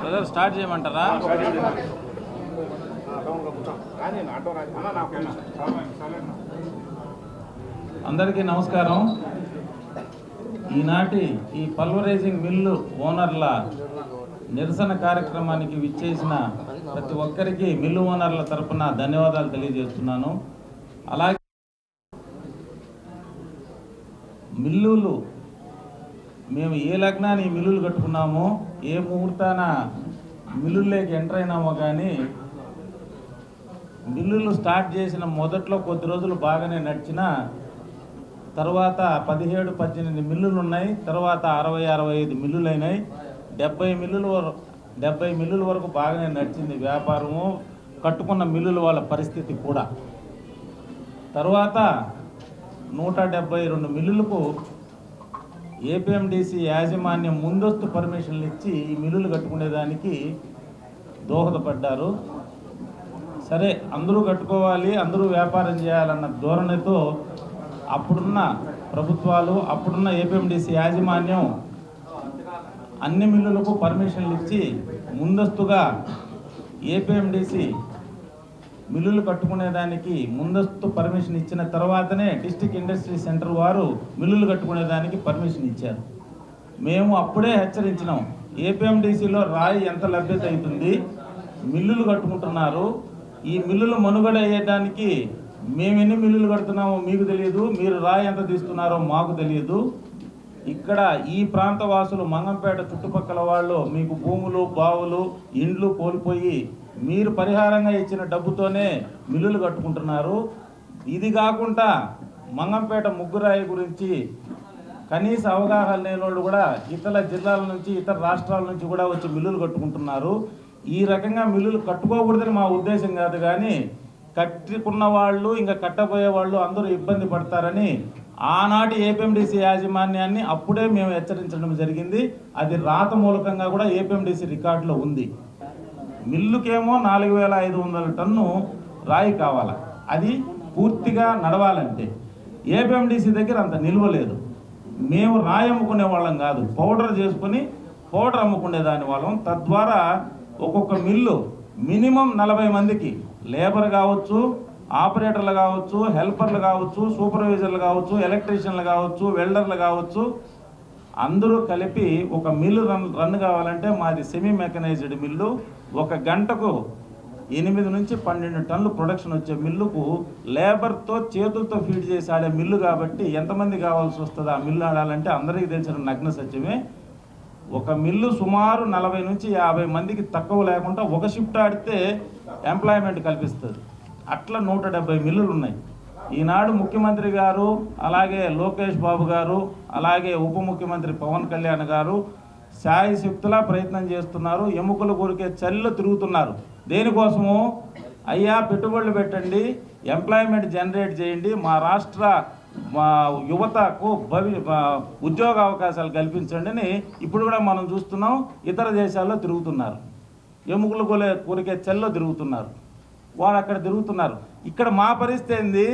Brother start చేయమంటారా? అందరికీ నమస్కారం. ఈనాటి ఈ పల్వరైజింగ్ మిల్లు ఓనర్ల నిరసన కార్యక్రమానికి విచ్చేసిన ప్రతి ఒక్కరికి మిల్లు ఓనర్ల తరపున ధన్యవాదాలు తెలియజేస్తున్నాను. అలాగే మిల్లులు మేము ఏ లగ్నాన్ని మిల్లులు కట్టుకున్నామో, ఏ ముహూర్తాన మిల్లుల్లోకి ఎంటర్ అయినామో, కానీ మిల్లులు స్టార్ట్ చేసిన మొదట్లో కొద్ది రోజులు బాగానే నడిచిన తర్వాత 17-18 మిల్లులు ఉన్నాయి. తర్వాత 60-65 మిల్లులు అయినాయి. 70 మిల్లుల వరకు బాగానే నడిచింది వ్యాపారము, కట్టుకున్న మిల్లుల వాళ్ళ పరిస్థితి కూడా. తర్వాత 172 మిల్లులకు ఏపీఎండిసి యాజమాన్యం ముందస్తు పర్మిషన్లు ఇచ్చి ఈ మిల్లులు కట్టుకునేదానికి దోహదపడ్డారు. సరే, అందరూ కట్టుకోవాలి, అందరూ వ్యాపారం చేయాలన్న ధోరణితో అప్పుడున్న ప్రభుత్వాలు, అప్పుడున్న ఏపీఎండిసి యాజమాన్యం అన్ని మిల్లులకు పర్మిషన్లు ఇచ్చి ముందస్తుగా ఏపీఎండిసి మిల్లులు కట్టుకునేదానికి ముందస్తు పర్మిషన్ ఇచ్చిన తర్వాతనే డిస్ట్రిక్ట్ ఇండస్ట్రీ సెంటర్ వారు మిల్లులు కట్టుకునేదానికి పర్మిషన్ ఇచ్చారు. మేము అప్పుడే హెచ్చరించినాం, ఏపీఎండిసిలో రాయి ఎంత లభ్యత అవుతుంది, మిల్లులు కట్టుకుంటున్నారు, ఈ మిల్లులు మనుగడ అయ్యేదానికి మేము ఎన్ని మిల్లులు కడుతున్నామో మీకు తెలియదు, మీరు రాయి ఎంత తీస్తున్నారో మాకు తెలియదు. ఇక్కడ ఈ ప్రాంత వాసులు, మంగంపేట చుట్టుపక్కల వాళ్ళు మీకు భూములు, బావులు, ఇండ్లు కోల్పోయి మీరు పరిహారంగా ఇచ్చిన డబ్బుతోనే మిల్లులు కట్టుకుంటున్నారు. ఇది కాకుండా మంగంపేట ముగ్గురాయి గురించి కనీస అవగాహన లేని వాళ్ళు కూడా ఇతర జిల్లాల నుంచి, ఇతర రాష్ట్రాల నుంచి కూడా వచ్చి మిల్లులు కట్టుకుంటున్నారు. ఈ రకంగా మిల్లులు కట్టుకోకూడదని మా ఉద్దేశం కాదు, కానీ కట్టుకున్న వాళ్ళు, ఇంకా కట్టబోయే వాళ్ళు అందరూ ఇబ్బంది పడతారని ఆనాటి ఏపీఎండిసి యాజమాన్యాన్ని అప్పుడే మేము హెచ్చరించడం జరిగింది. అది రాత మూలకంగా కూడా ఏపీఎండిసి రికార్డులో ఉంది. మిల్లుకేమో 4500 టన్ను రాయి కావాలి, అది పూర్తిగా నడవాలంటే. ఏపీఎండిసి దగ్గర అంత నిల్వలేదు. మేము రాయి అమ్ముకునే వాళ్ళం కాదు, పౌడర్ చేసుకుని పౌడర్ అమ్ముకునే దాని వాళ్ళం. తద్వారా ఒక్కొక్క మిల్లు మినిమం 40 మందికి, లేబర్ కావచ్చు, ఆపరేటర్లు కావచ్చు, హెల్పర్లు కావచ్చు, సూపర్వైజర్లు కావచ్చు, ఎలక్ట్రీషియన్లు కావచ్చు, వెల్డర్లు కావచ్చు, అందరూ కలిపి ఒక మిల్లు రన్ కావాలంటే మాది సెమీ మెకనైజ్డ్ మిల్లు. ఒక గంటకు 8 నుంచి 12 టన్నులు ప్రొడక్షన్ వచ్చే మిల్లుకు లేబర్తో, చేతులతో ఫీడ్ చేసి ఆడే మిల్లు కాబట్టి ఎంతమంది కావాల్సి వస్తుంది ఆ మిల్లు ఆడాలంటే అందరికీ తెలిసిన నగ్న సత్యమే. ఒక మిల్లు సుమారు 40 నుంచి 50 మందికి తక్కువ లేకుండా ఒక షిఫ్ట్ ఆడితే ఎంప్లాయ్మెంట్ కల్పిస్తుంది. అట్లా 170 మిల్లులు ఉన్నాయి. ఈనాడు ముఖ్యమంత్రి గారు, అలాగే లోకేష్ బాబు గారు, అలాగే ఉప ముఖ్యమంత్రి పవన్ కళ్యాణ్ గారు శాయశక్తులా ప్రయత్నం చేస్తున్నారు. ఎముకలు కొరికే చలిలో తిరుగుతున్నారు. దేనికోసము? అయ్యా, పెట్టుబడులు పెట్టండి, ఎంప్లాయ్మెంట్ జనరేట్ చేయండి, మా యువతకు ఉద్యోగ అవకాశాలు కల్పించండి అని ఇప్పుడు కూడా మనం చూస్తున్నాం. ఇతర దేశాల్లో తిరుగుతున్నారు, ఎముకలు కొరికే చలిలో తిరుగుతున్నారు, వాళ్ళు అక్కడ తిరుగుతున్నారు. ఇక్కడ మా పరిస్థితి ఏంది?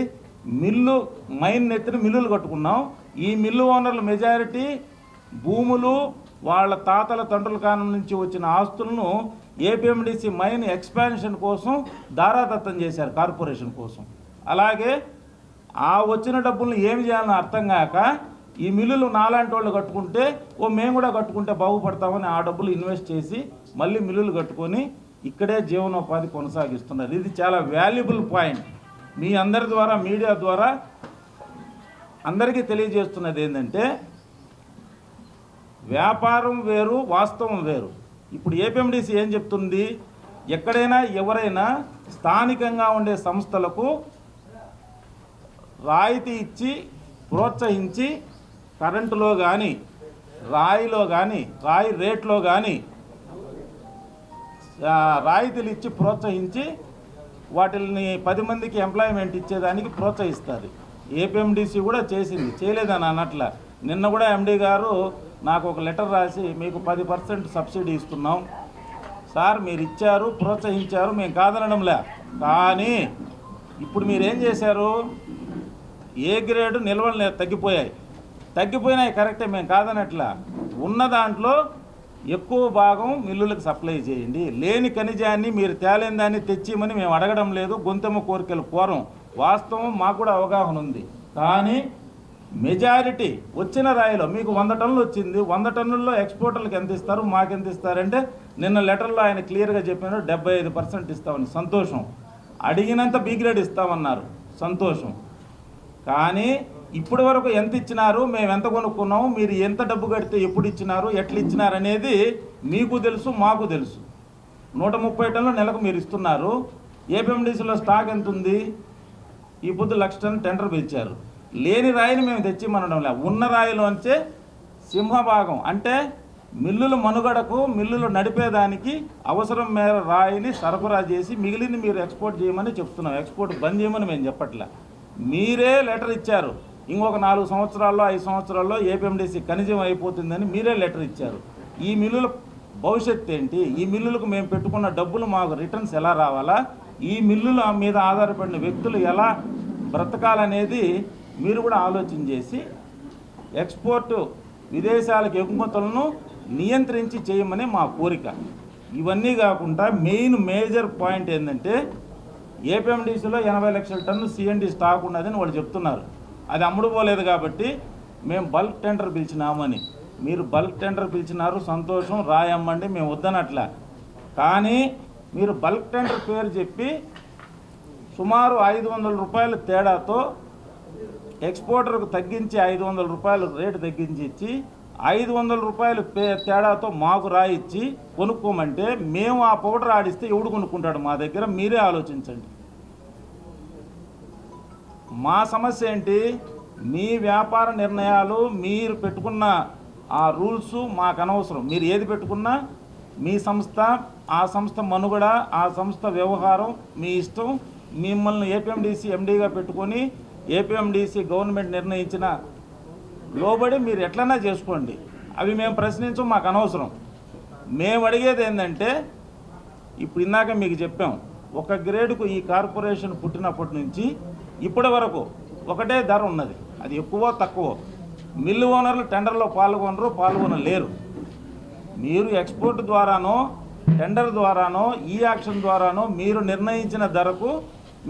మిల్లు మైన్ నెత్తిన మిల్లులు కట్టుకున్నాం. ఈ మిల్లు ఓనర్లు మెజారిటీ భూములు, వాళ్ళ తాతల తండ్రుల కాలం నుంచి వచ్చిన ఆస్తులను ఏపీఎండిసి మైన్ ఎక్స్పాన్షన్ కోసం దారాదత్తం చేశారు, కార్పొరేషన్ కోసం. అలాగే ఆ వచ్చిన డబ్బులను ఏమి చేయాలని అర్థం కాక ఈ మిల్లులు నాలాంటి వాళ్ళు కట్టుకుంటే మేము కూడా కట్టుకుంటే బాగుపడతామని ఆ డబ్బులు ఇన్వెస్ట్ చేసి మళ్ళీ మిల్లులు కట్టుకొని ఇక్కడే జీవనోపాధి కొనసాగిస్తున్నారు. ఇది చాలా వాల్యుబుల్ పాయింట్. మీ అందరి ద్వారా, మీడియా ద్వారా అందరికీ తెలియజేస్తున్నది ఏంటంటే, వ్యాపారం వేరు, వాస్తవం వేరు. ఇప్పుడు ఏపీఎండిసి ఏం చెప్తుంది? ఎక్కడైనా ఎవరైనా స్థానికంగా ఉండే సంస్థలకు రాయితీ ఇచ్చి ప్రోత్సహించి కరెంటులో కానీ, రాయిలో కానీ, రాయి రేట్లో కానీ రాయితీలు ఇచ్చి ప్రోత్సహించి వాటిని 10 మందికి ఎంప్లాయ్మెంట్ ఇచ్చేదానికి ప్రోత్సహిస్తారు. ఏపీఎండిసి కూడా చేసింది, చేయలేదని అన్నట్ల. నిన్న కూడా ఎండి గారు నాకు ఒక లెటర్ రాసి, మీకు 10% సబ్సిడీ ఇస్తున్నాం సార్, మీరు ఇచ్చారు, ప్రోత్సహించారు, మేము కాదనడంలే. కానీ ఇప్పుడు మీరేం చేశారు? ఏ గ్రేడ్ నిల్వలు తగ్గిపోయినాయి, కరెక్టే, మేము కాదనట్లా. ఉన్న దాంట్లో ఎక్కువ భాగం మిల్లులకు సప్లై చేయండి. లేని ఖనిజాన్ని మీరు తేలేని దాన్ని తెచ్చిమని మేము అడగడం లేదు, గొంతెమ్మ కోరికలు కోరం. వాస్తవం మాకు కూడా అవగాహన ఉంది. కానీ మెజారిటీ వచ్చిన రాయిలో మీకు 100 టన్నులు వచ్చింది, 100 టన్నుల్లో ఎక్స్పోర్టర్లకు ఎంత ఇస్తారు, మాకు ఎంత ఇస్తారంటే నిన్న లెటర్లో ఆయన క్లియర్గా చెప్పినారు 75% ఇస్తామని. సంతోషం. అడిగినంత బి గ్రేడ్ ఇస్తామన్నారు, సంతోషం. కానీ ఇప్పటి వరకు ఎంత ఇచ్చినారు, మేము ఎంత కొనుక్కున్నాము, మీరు ఎంత డబ్బు కడితే ఎప్పుడు ఇచ్చినారు, ఎట్లా ఇచ్చినారు అనేది మీకు తెలుసు, మాకు తెలుసు. 130 టన్నులు నెలకు మీరు ఇస్తున్నారు. ఏపీఎండీసీలో స్టాక్ ఎంత ఉంది? ఈ పొద్దు 1,00,000 టన్ను టెండర్ పిలిచారు. లేని రాయిని మేము తెచ్చిమనడం లే, ఉన్న రాయిలోంచే సింహభాగం అంటే మిల్లుల మనుగడకు, మిల్లులు నడిపేదానికి అవసరం మేర రాయిని సరఫరా చేసి మిగిలింది మీరు ఎక్స్పోర్ట్ చేయమని చెప్తున్నాం. ఎక్స్పోర్ట్ బంద్ చేయమని మేము చెప్పట్లే. మీరే లెటర్ ఇచ్చారు, ఇంకొక 4 సంవత్సరాల్లో 5 సంవత్సరాల్లో ఏపీఎండీసీ ఖనిజం అయిపోతుందని మీరే లెటర్ ఇచ్చారు. ఈ మిల్లుల భవిష్యత్తు ఏంటి? ఈ మిల్లులకు మేము పెట్టుకున్న డబ్బులు మాకు రిటర్న్స్ ఎలా రావాలా, ఈ మిల్లుల మీద ఆధారపడిన వ్యక్తులు ఎలా బ్రతకాలనేది మీరు కూడా ఆలోచన చేసి ఎక్స్పోర్టు విదేశాలకు ఎగుమతులను నియంత్రించి చేయమని మా కోరిక. ఇవన్నీ కాకుండా మేజర్ పాయింట్ ఏంటంటే ఏపీఎండీసీలో 80 లక్షల టన్ను సిఎన్డి స్టాక్ ఉన్నదని వాళ్ళు చెప్తున్నారు. అది అమ్ముడు పోలేదు కాబట్టి మేము బల్క్ టెండర్ పిలిచినామని. మీరు బల్క్ టెండర్ పిలిచినారు, సంతోషం, రాయమ్మండి, మేము వద్దనట్లా. కానీ మీరు బల్క్ టెండర్ పేరు చెప్పి సుమారు 500 రూపాయల తేడాతో ఎక్స్పోర్టర్కు తగ్గించి 500 రూపాయలు రేటు తగ్గించి ఇచ్చి 500 రూపాయలు తేడాతో మాకు రాయిచ్చి కొనుక్కోమంటే మేము ఆ పౌడర్ ఆడిస్తే ఎవడు కొనుక్కుంటాడు మా దగ్గర? మీరే ఆలోచించండి. మా సమస్య ఏంటి? మీ వ్యాపార నిర్ణయాలు, మీరు పెట్టుకున్న ఆ రూల్స్ మాకు అనవసరం. మీరు ఏది పెట్టుకున్నా మీ సంస్థ, ఆ సంస్థ మనుగడ, ఆ సంస్థ వ్యవహారం మీ ఇష్టం. మిమ్మల్ని ఏపీఎండీసీ ఎండీగా పెట్టుకొని ఏపీఎండీసీ గవర్నమెంట్ నిర్ణయించిన లోబడి మీరు ఎట్లన్నా చేసుకోండి. అవి మేము ప్రశ్నించం, మాకు అనవసరం. మేము అడిగేది ఏంటంటే, ఇప్పుడు ఇందాక మీకు చెప్పాం, ఒక గ్రేడ్కు ఈ కార్పొరేషన్ పుట్టినప్పటి నుంచి ఇప్పటి వరకు ఒకటే ధర ఉన్నది. అది ఎక్కువ తక్కువ. మిల్లు ఓనర్లు టెండర్లో పాల్గొనలేరు. మీరు ఎక్స్పోర్ట్ ద్వారానో టెండర్ ద్వారానో ఈ యాక్షన్ ద్వారానో మీరు నిర్ణయించిన ధరకు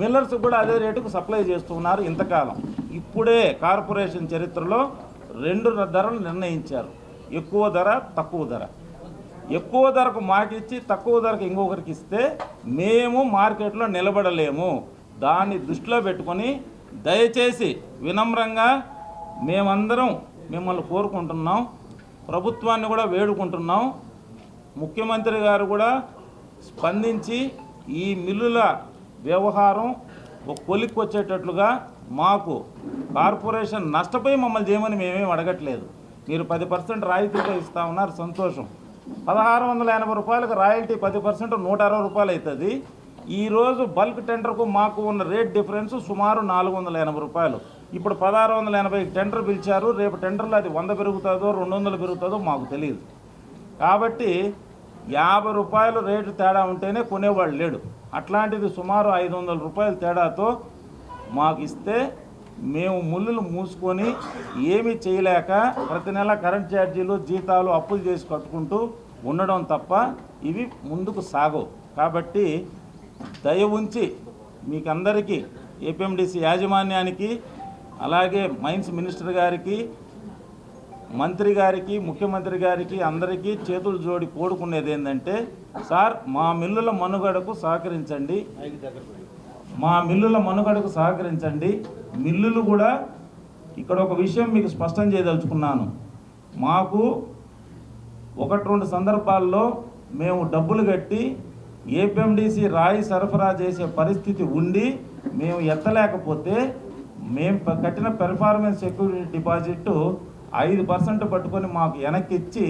మిల్లర్స్ కూడా అదే రేటుకు సప్లై చేస్తున్నారు ఇంతకాలం. ఇప్పుడే కార్పొరేషన్ చరిత్రలో 2 ధరలు నిర్ణయించారు, ఎక్కువ ధర, తక్కువ ధర. ఎక్కువ ధరకు మాకిచ్చి తక్కువ ధరకు ఇంకొకరికి ఇస్తే మేము మార్కెట్లో నిలబడలేము. దాన్ని దృష్టిలో పెట్టుకొని దయచేసి వినమ్రంగా మేమందరం మిమ్మల్ని కోరుకుంటున్నాం, ప్రభుత్వాన్ని కూడా వేడుకుంటున్నాం. ముఖ్యమంత్రి గారు కూడా స్పందించి ఈ మిల్లుల వ్యవహారం ఒక కొలిక్కి వచ్చేటట్లుగా మాకు కార్పొరేషన్ నష్టపోయి మమ్మల్ని చేయమని మేమేం అడగట్లేదు. మీరు 10% రాయితీతో ఇస్తా ఉన్నారు, సంతోషం. 1680 రూపాయలకు రాయల్టీ 10% 160 రూపాయలు అవుతుంది. ఈరోజు బల్క్ టెండర్కు మాకు ఉన్న రేట్ డిఫరెన్స్ సుమారు 480 రూపాయలు. ఇప్పుడు 1680 టెండర్ పిలిచారు. రేపు టెండర్లో అది 100 పెరుగుతుందో 200 పెరుగుతుందో మాకు తెలియదు. కాబట్టి 50 రూపాయలు రేటు తేడా ఉంటేనే కొనేవాళ్ళు లేడు. అట్లాంటిది సుమారు 500 రూపాయల తేడాతో మాకు ఇస్తే మేము ముళ్ళులు మూసుకొని ఏమీ చేయలేక ప్రతి నెల కరెంట్ ఛార్జీలు, జీతాలు, అప్పులు చేసి కట్టుకుంటూ ఉండడం తప్ప ఇవి ముందుకు సాగవు. కాబట్టి దయ ఉంచి మీకందరికీ, ఏపీఎండీసీ యాజమాన్యానికి, అలాగే మైన్స్ మినిస్టర్ గారికి, మంత్రి గారికి, ముఖ్యమంత్రి గారికి అందరికీ చేతులు జోడి కోరుకునేది ఏంటంటే, సార్ మా మిల్లుల మనుగడకు సహకరించండి, మా మిల్లుల మనుగడకు సహకరించండి. మిల్లులు కూడా ఇక్కడ ఒక విషయం మీకు స్పష్టం చేయదలుచుకున్నాను. మాకు 1-2 సందర్భాల్లో మేము డబ్బులు కట్టి ఏపీఎండీసీ రాయి సరఫరా చేసే పరిస్థితి ఉండి మేము ఎత్తలేకపోతే మేము కట్టిన పెర్ఫార్మెన్స్ సెక్యూరిటీ డిపాజిట్ 5% పట్టుకొని మాకు వెనక్కిచ్చి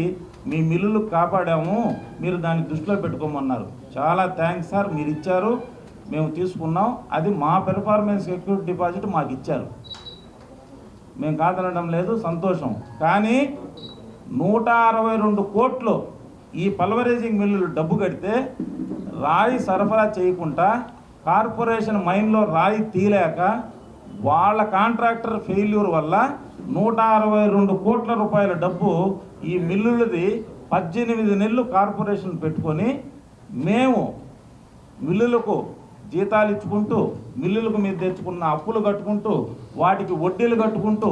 మీ మిల్లులు కాపాడాము, మీరు దాన్ని దృష్టిలో పెట్టుకోమన్నారు. చాలా థ్యాంక్స్ సార్, మీరు ఇచ్చారు, మేము తీసుకున్నాం. అది మా పెర్ఫార్మెన్స్ సెక్యూరిటీ డిపాజిట్ మాకు ఇచ్చారు, మేము కాదనడం లేదు, సంతోషం. కానీ 162 కోట్లు ఈ పల్వరైజింగ్ మిల్లులు డబ్బు కడితే రాయి సరఫరా చేయకుండా కార్పొరేషన్ మైన్లో రాయి తీయలేక వాళ్ళ కాంట్రాక్టర్ ఫెయిల్యూర్ వల్ల 162 కోట్ల రూపాయల డబ్బు ఈ మిల్లులది 18 నెలలు కార్పొరేషన్ పెట్టుకొని మేము మిల్లులకు జీతాలు ఇచ్చుకుంటూ మిల్లులకు మీద తెచ్చుకున్న అప్పులు కట్టుకుంటూ వాటికి వడ్డీలు కట్టుకుంటూ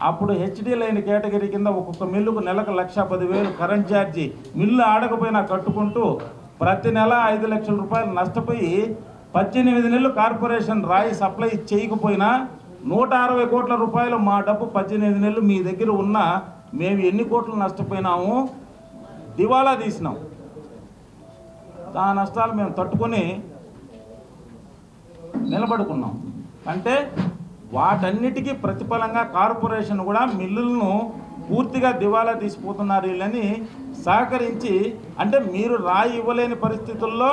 అప్పుడు హెచ్డి లైన్ కేటగిరీ కింద ఒక్కొక్క మిల్లుకు నెలకు 1,10,000 కరెంట్ ఛార్జీ మిల్లు ఆడకపోయినా కట్టుకుంటూ ప్రతి నెల 5 లక్షల రూపాయలు నష్టపోయి 18 నెలలు కార్పొరేషన్ రాయి సప్లై చేయకపోయినా 160 కోట్ల రూపాయలు మా డబ్బు 18 నెలలు మీ దగ్గర ఉన్న మేము ఎన్ని కోట్లు నష్టపోయినాము, దివాలా తీసినాం. ఆ నష్టాలు మేము తట్టుకొని నిలబడుకున్నాం. అంటే వాటన్నిటికీ ప్రతిఫలంగా కార్పొరేషన్ కూడా మిల్లులను పూర్తిగా దివాలా తీసిపోతున్నారు వీళ్ళని సహకరించి, అంటే మీరు రాయి ఇవ్వలేని పరిస్థితుల్లో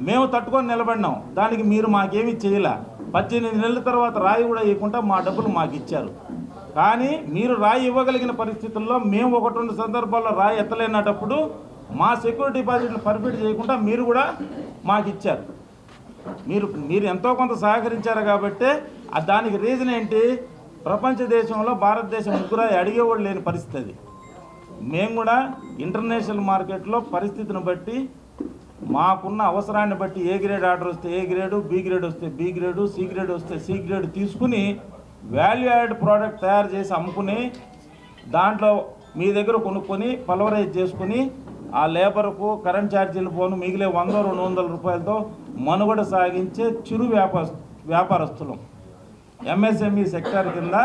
మేము తట్టుకొని నిలబడినాం. దానికి మీరు మాకేమీ చేయలే. 18 నెలల తర్వాత రాయి కూడా ఇవ్వకుండా మా డబ్బులు మాకు ఇచ్చారు. కానీ మీరు రాయి ఇవ్వగలిగిన పరిస్థితుల్లో మేము 1-2 సందర్భాల్లో రాయి ఎత్తలేనప్పుడు మా సెక్యూరిటీ డిపాజిట్లు పర్మిట్ చేయకుండా మీరు కూడా మాకు ఇచ్చారు. మీరు ఎంతో కొంత సహకరించారు కాబట్టి దానికి రీజన్ ఏంటి? ప్రపంచ దేశంలో భారతదేశం ముగ్గురాయి అడిగేవాళ్ళు లేని పరిస్థితి. మేము కూడా ఇంటర్నేషనల్ మార్కెట్లో పరిస్థితిని బట్టి మాకున్న అవసరాన్ని బట్టి ఏ గ్రేడ్ ఆర్డర్ వస్తే ఏ గ్రేడు, బి గ్రేడ్ వస్తే బి గ్రేడు, సి గ్రేడ్ వస్తే సి గ్రేడ్ తీసుకుని వాల్యూ యాడ్ ప్రోడక్ట్ తయారు చేసి అమ్ముకుని దాంట్లో మీ దగ్గర కొనుక్కొని పల్వరైజ్ చేసుకుని ఆ లేబర్కు కరెంట్ ఛార్జీలు పోను మిగిలే 100-200 రూపాయలతో మనుగడ సాగించే చిరు వ్యాపారస్తులం, ఎంఎస్ఎంఈ సెక్టర్ కింద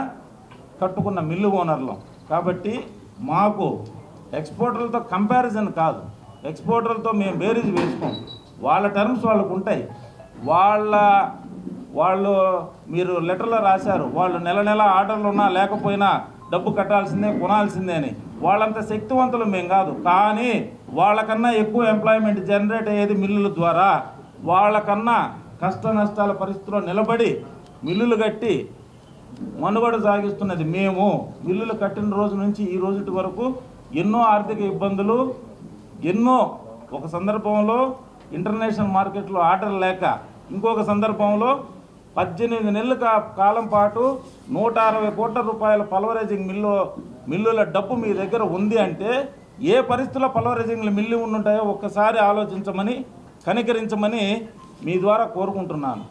కట్టుకున్న మిల్లు ఓనర్లం. కాబట్టి మాకు ఎక్స్పోర్టర్లతో కంపారిజన్ కాదు, ఎక్స్పోర్టర్లతో మేము బేరీజ్ వేసుకోం. వాళ్ళ టర్మ్స్ వాళ్ళకు ఉంటాయి. వాళ్ళు మీరు లెటర్లో రాశారు, వాళ్ళు నెల ఆర్డర్లు ఉన్నా లేకపోయినా డబ్బు కట్టాల్సిందే, కొనాల్సిందే అని. వాళ్ళంత శక్తివంతులు మేము కాదు. కానీ వాళ్ళకన్నా ఎక్కువ ఎంప్లాయ్మెంట్ జనరేట్ అయ్యేది మిల్లుల ద్వారా. వాళ్ళకన్నా కష్ట నష్టాల పరిస్థితుల్లో నిలబడి మిల్లులు కట్టి మనుగడ సాగిస్తున్నది మేము. మిల్లులు కట్టిన రోజు నుంచి ఈ రోజు వరకు ఎన్నో ఆర్థిక ఇబ్బందులు, ఒక సందర్భంలో ఇంటర్నేషనల్ మార్కెట్లో ఆర్డర్ లేక, ఇంకొక సందర్భంలో 18 నెలల కాలం పాటు 160 కోట్ల రూపాయల పల్వరైజింగ్ మిల్లుల డబ్బు మీ దగ్గర ఉంది అంటే ఏ పరిస్థితుల్లో పల్వరైజింగ్ మిల్లు ఉండుంటాయో ఒక్కసారి ఆలోచించమని, కనికరించమని మీ ద్వారా కోరుకుంటున్నాను.